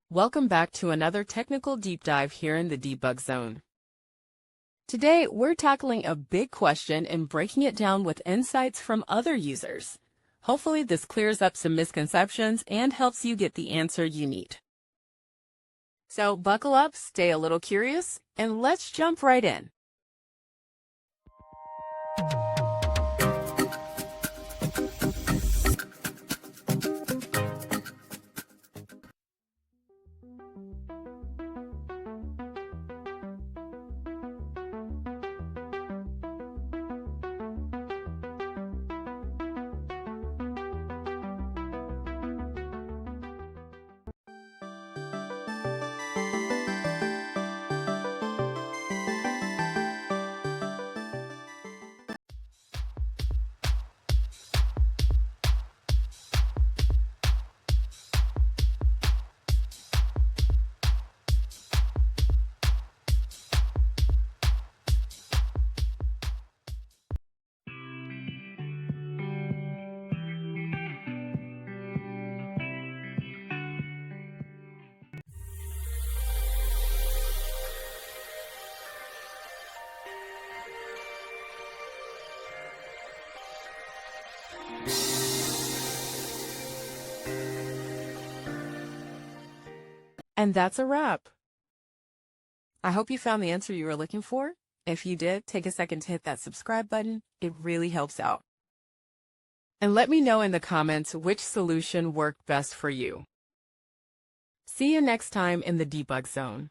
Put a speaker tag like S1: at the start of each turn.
S1: Welcome back to another technical deep dive here in the debug zone. Today, we're tackling a big question and breaking it down with insights from other users. Hopefully, this clears up some misconceptions and helps you get the answer you need. So buckle up, stay a little curious, and let's jump right in. And that's a wrap. I hope you found the answer you were looking for. If you did, take a second to hit that subscribe button. It really helps out. And let me know in the comments which solution worked best for you. See you next time in the debug zone.